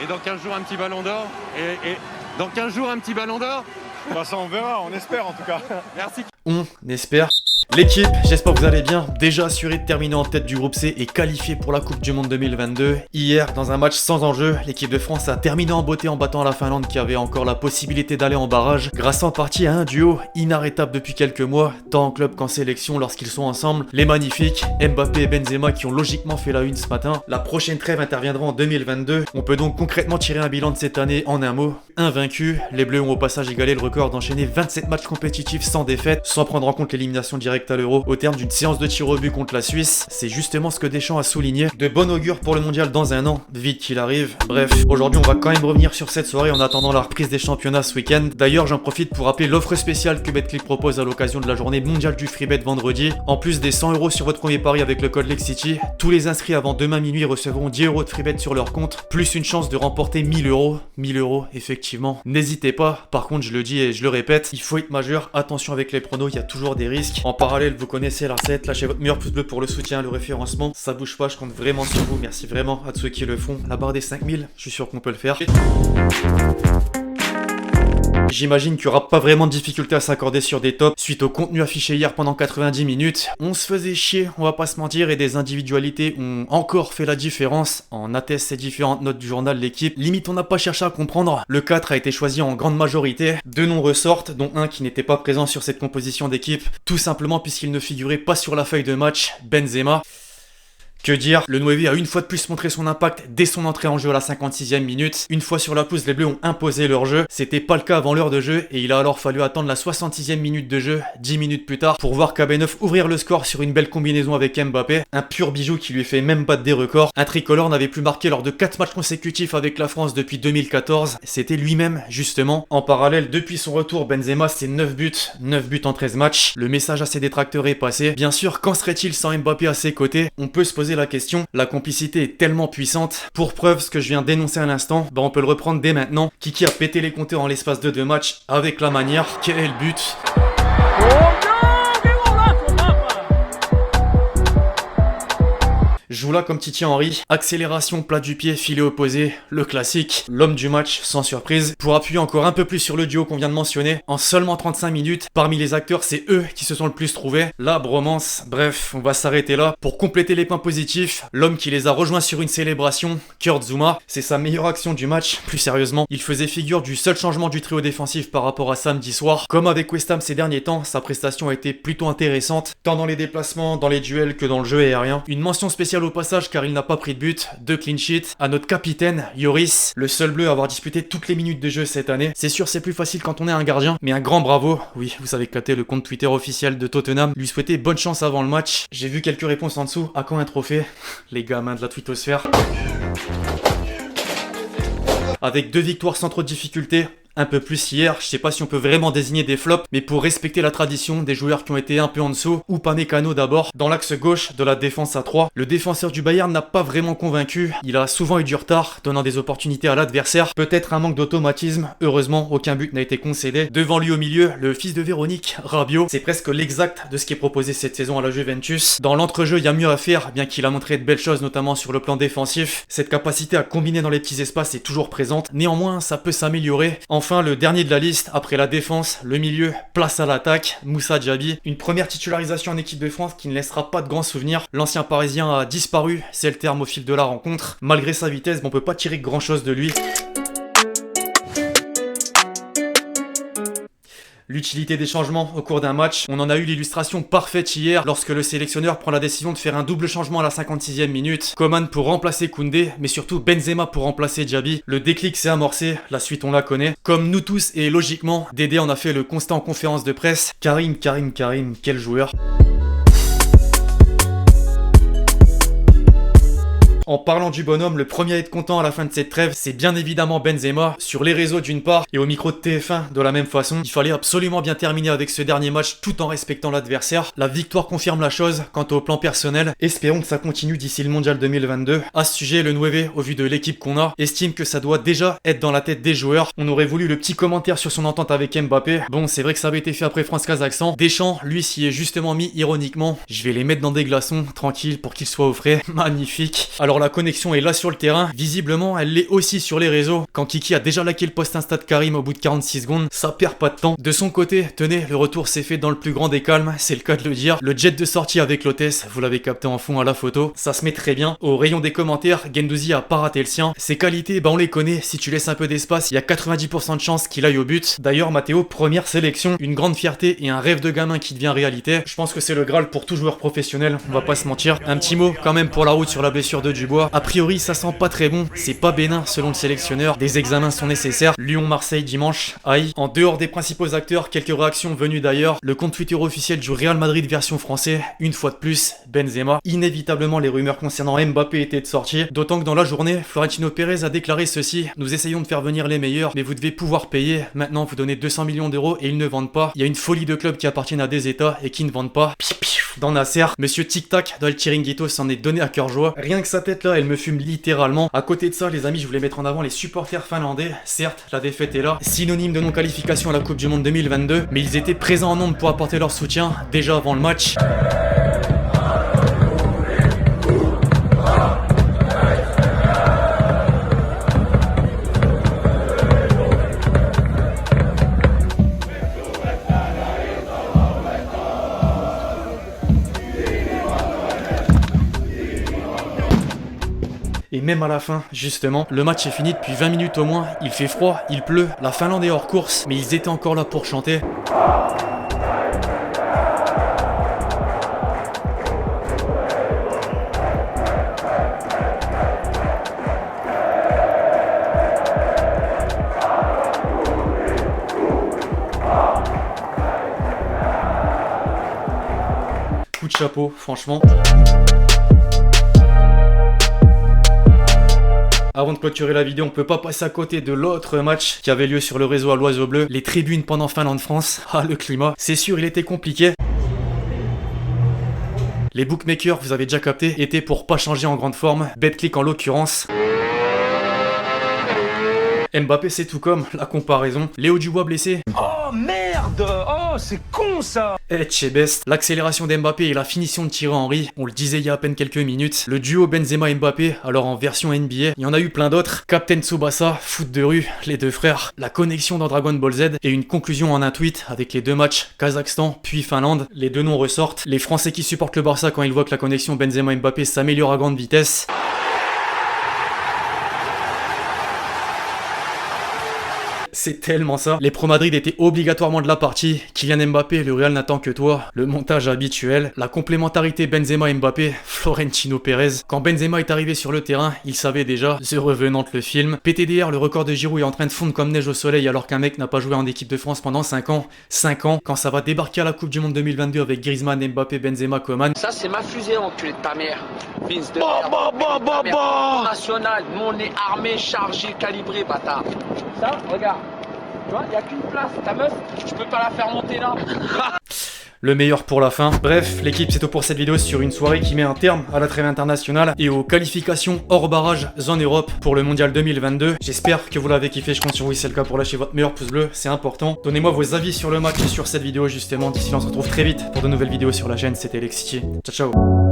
Et dans 15 jours, un petit ballon d'or. Et dans 15 jours, un petit ballon d'or. Bah ça on verra, on espère en tout cas. Merci. On espère. L'équipe, j'espère que vous allez bien, déjà assuré de terminer en tête du groupe C et qualifié pour la Coupe du Monde 2022. Hier, dans un match sans enjeu, l'équipe de France a terminé en beauté en battant la Finlande qui avait encore la possibilité d'aller en barrage, grâce en partie à un duo inarrêtable depuis quelques mois, tant en club qu'en sélection lorsqu'ils sont ensemble, les magnifiques Mbappé et Benzema qui ont logiquement fait la une ce matin. La prochaine trêve interviendra en 2022, on peut donc concrètement tirer un bilan de cette année en un mot. Invaincu, les Bleus ont au passage égalé le record d'enchaîner 27 matchs compétitifs sans défaite, sans prendre en compte l'élimination directe à l'Euro au terme d'une séance de tir au but contre la Suisse. C'est justement ce que Deschamps a souligné. De bon augure pour le mondial dans un an, vite qu'il arrive. Bref, aujourd'hui on va quand même revenir sur cette soirée en attendant la reprise des championnats ce week-end. D'ailleurs j'en profite pour rappeler l'offre spéciale que Betclic propose à l'occasion de la journée mondiale du freebet vendredi. En plus des 100 € sur votre premier pari avec le code LEXCITY, tous les inscrits avant demain minuit recevront 10 € de freebet sur leur compte, plus une chance de remporter 1000 €. 1000 €, effectivement. N'hésitez pas, par contre je le dis et je le répète, il faut être majeur, attention avec les pronos, il y a toujours des risques. En parallèle, vous connaissez la recette, lâchez votre meilleur pouce bleu pour le soutien, le référencement, ça bouge pas, je compte vraiment sur vous, merci vraiment à tous ceux qui le font. La barre des 5000, je suis sûr qu'on peut le faire. J'imagine qu'il n'y aura pas vraiment de difficulté à s'accorder sur des tops suite au contenu affiché hier pendant 90 minutes. On se faisait chier, on va pas se mentir, et des individualités ont encore fait la différence. En attestent ces différentes notes du journal L'équipe. Limite on n'a pas cherché à comprendre. Le 4 a été choisi en grande majorité. Deux noms ressortent, dont un qui n'était pas présent sur cette composition d'équipe, tout simplement puisqu'il ne figurait pas sur la feuille de match, Benzema. Que dire, le 9 a une fois de plus montré son impact dès son entrée en jeu à la 56e minute. Une fois sur la pelouse, les Bleus ont imposé leur jeu. C'était pas le cas avant l'heure de jeu et il a alors fallu attendre la 66e minute de jeu, 10 minutes plus tard, pour voir KB9 ouvrir le score sur une belle combinaison avec Mbappé. Un pur bijou qui lui fait même battre des records. Un tricolore n'avait plus marqué lors de 4 matchs consécutifs avec la France depuis 2014. C'était lui-même, justement. En parallèle, depuis son retour, Benzema, c'est 9 buts en 13 matchs. Le message à ses détracteurs est passé. Bien sûr, qu'en serait-il sans Mbappé à ses côtés? On peut se poser la question, la complicité est tellement puissante. Pour preuve, ce que je viens d'énoncer à l'instant, on peut le reprendre dès maintenant. Kiki a pété les compteurs en l'espace de 2 matchs avec la manière. Quel est le but? Joue là comme Titi Henry, accélération, plat du pied, filet opposé, le classique, l'homme du match, sans surprise. Pour appuyer encore un peu plus sur le duo qu'on vient de mentionner, en seulement 35 minutes, parmi les acteurs, c'est eux qui se sont le plus trouvés. La bromance, bref, on va s'arrêter là. Pour compléter les points positifs, l'homme qui les a rejoints sur une célébration, Kurt Zouma, c'est sa meilleure action du match. Plus sérieusement, il faisait figure du seul changement du trio défensif par rapport à samedi soir. Comme avec West Ham ces derniers temps, sa prestation a été plutôt intéressante, tant dans les déplacements, dans les duels que dans le jeu aérien. Une mention spéciale au passage car il n'a pas pris de but, 2 clean sheets, à notre capitaine, Lloris, le seul bleu à avoir disputé toutes les minutes de jeu cette année. C'est sûr c'est plus facile quand on est un gardien, mais un grand bravo, oui vous savez capter le compte Twitter officiel de Tottenham, lui souhaiter bonne chance avant le match. J'ai vu quelques réponses en dessous, à quand un trophée? Les gamins de la twittosphère. Avec 2 victoires sans trop de difficultés, un peu plus hier, je sais pas si on peut vraiment désigner des flops, mais pour respecter la tradition, des joueurs qui ont été un peu en dessous, ou Upamecano d'abord, dans l'axe gauche de la défense à 3. Le défenseur du Bayern n'a pas vraiment convaincu, il a souvent eu du retard, donnant des opportunités à l'adversaire, peut-être un manque d'automatisme, heureusement aucun but n'a été concédé. Devant lui au milieu, le fils de Véronique, Rabiot, c'est presque l'exact de ce qui est proposé cette saison à la Juventus. Dans l'entrejeu, il y a mieux à faire, bien qu'il a montré de belles choses notamment sur le plan défensif. Cette capacité à combiner dans les petits espaces est toujours présente, néanmoins ça peut s'améliorer. Enfin, le dernier de la liste, après la défense, le milieu, place à l'attaque, Moussa Diaby. Une première titularisation en équipe de France qui ne laissera pas de grands souvenirs. L'ancien parisien a disparu, c'est le terme au fil de la rencontre. Malgré sa vitesse, on peut pas tirer grand chose de lui. L'utilité des changements au cours d'un match, on en a eu l'illustration parfaite hier lorsque le sélectionneur prend la décision de faire un double changement à la 56e minute. Coman pour remplacer Koundé, mais surtout Benzema pour remplacer Diaby. Le déclic s'est amorcé, la suite on la connaît. Comme nous tous et logiquement, Dédé en a fait le constat en conférence de presse. Karim, quel joueur! En parlant du bonhomme, le premier à être content à la fin de cette trêve, c'est bien évidemment Benzema, sur les réseaux d'une part, et au micro de TF1 de la même façon. Il fallait absolument bien terminer avec ce dernier match tout en respectant l'adversaire. La victoire confirme la chose quant au plan personnel. Espérons que ça continue d'ici le mondial 2022. À ce sujet, le 9, au vu de l'équipe qu'on a, estime que ça doit déjà être dans la tête des joueurs. On aurait voulu le petit commentaire sur son entente avec Mbappé. Bon, c'est vrai que ça avait été fait après France-Kazakhstan. Deschamps, lui, s'y est justement mis ironiquement. Je vais les mettre dans des glaçons, tranquille, pour qu'ils soient au frais. Magnifique. Alors Alors la connexion est là sur le terrain, visiblement elle l'est aussi sur les réseaux. Quand Kiki a déjà laqué le post Insta de Karim au bout de 46 secondes, ça perd pas de temps. De son côté, tenez, le retour s'est fait dans le plus grand des calmes, c'est le cas de le dire. Le jet de sortie avec l'hôtesse, vous l'avez capté en fond à la photo, ça se met très bien. Au rayon des commentaires, Guendouzi a pas raté le sien. Ses qualités, bah on les connaît, si tu laisses un peu d'espace, il y a 90% de chances qu'il aille au but. D'ailleurs, Matteo, première sélection, une grande fierté et un rêve de gamin qui devient réalité. Je pense que c'est le Graal pour tout joueur professionnel, on va pas se mentir. Un petit mot quand même pour la route sur la blessure de Dubois. A priori, ça sent pas très bon, c'est pas bénin selon le sélectionneur. Des examens sont nécessaires. Lyon-Marseille dimanche, aïe. En dehors des principaux acteurs, quelques réactions venues d'ailleurs. Le compte Twitter officiel du Real Madrid version français, une fois de plus, Benzema. Inévitablement, les rumeurs concernant Mbappé étaient de sortie. D'autant que dans la journée, Florentino Pérez a déclaré ceci: nous essayons de faire venir les meilleurs, mais vous devez pouvoir payer. Maintenant, vous donnez 200 millions d'euros et ils ne vendent pas. Il y a une folie de clubs qui appartiennent à des états et qui ne vendent pas. Dans Nasser, Monsieur Tic Tac dans El Chiringuito s'en est donné à cœur joie. Rien que sa tête là, elle me fume littéralement. À côté de ça, les amis, je voulais mettre en avant les supporters finlandais. Certes, la défaite est là, synonyme de non-qualification à la Coupe du Monde 2022, mais ils étaient présents en nombre pour apporter leur soutien déjà avant le match. Et même à la fin, justement, le match est fini depuis 20 minutes au moins, il fait froid, il pleut, la Finlande est hors course, mais ils étaient encore là pour chanter. Coup de chapeau, franchement. Avant de clôturer la vidéo, on peut pas passer à côté de l'autre match qui avait lieu sur le réseau à l'Oiseau Bleu. Les tribunes pendant Finlande-France. Ah, le climat. C'est sûr, il était compliqué. Les bookmakers, vous avez déjà capté, étaient pour pas changer en grande forme. BetClick en l'occurrence. Mbappé, c'est tout comme la comparaison. Léo Dubois blessé. Oh merde! Oh, c'est con ça! Best. L'accélération d'Mbappé et la finition de Thierry Henry, on le disait il y a à peine quelques minutes. Le duo Benzema-Mbappé, alors en version NBA, il y en a eu plein d'autres. Captain Tsubasa, foot de rue, les deux frères. La connexion dans Dragon Ball Z et une conclusion en un tweet avec les deux matchs, Kazakhstan puis Finlande. Les deux noms ressortent. Les Français qui supportent le Barça quand ils voient que la connexion Benzema-Mbappé s'améliore à grande vitesse. C'est tellement ça. Les Pro Madrid étaient obligatoirement de la partie. Kylian Mbappé, le Real n'attend que toi. Le montage habituel. La complémentarité Benzema-Mbappé, Florentino Pérez. Quand Benzema est arrivé sur le terrain, il savait déjà, The Revenant le film. PTDR, le record de Giroud est en train de fondre comme neige au soleil alors qu'un mec n'a pas joué en équipe de France pendant 5 ans. 5 ans, quand ça va débarquer à la Coupe du Monde 2022 avec Griezmann, Mbappé, Benzema, Coman. Ça c'est ma fusée, enculé de ta mère. Vince de merde. National, mon nez armé, chargé, calibré, bâtard. Ça, regarde. Tu vois, y a qu'une place. Ta meuf, je peux pas la faire monter là. Le meilleur pour la fin. Bref, l'équipe, c'est tout pour cette vidéo sur une soirée qui met un terme à la trêve internationale et aux qualifications hors barrage en Europe pour le Mondial 2022. J'espère que vous l'avez kiffé, je compte sur vous si c'est le cas pour lâcher votre meilleur pouce bleu, c'est important. Donnez-moi vos avis sur le match et sur cette vidéo justement. D'ici là, on se retrouve très vite pour de nouvelles vidéos sur la chaîne. C'était Lexity. Ciao ciao.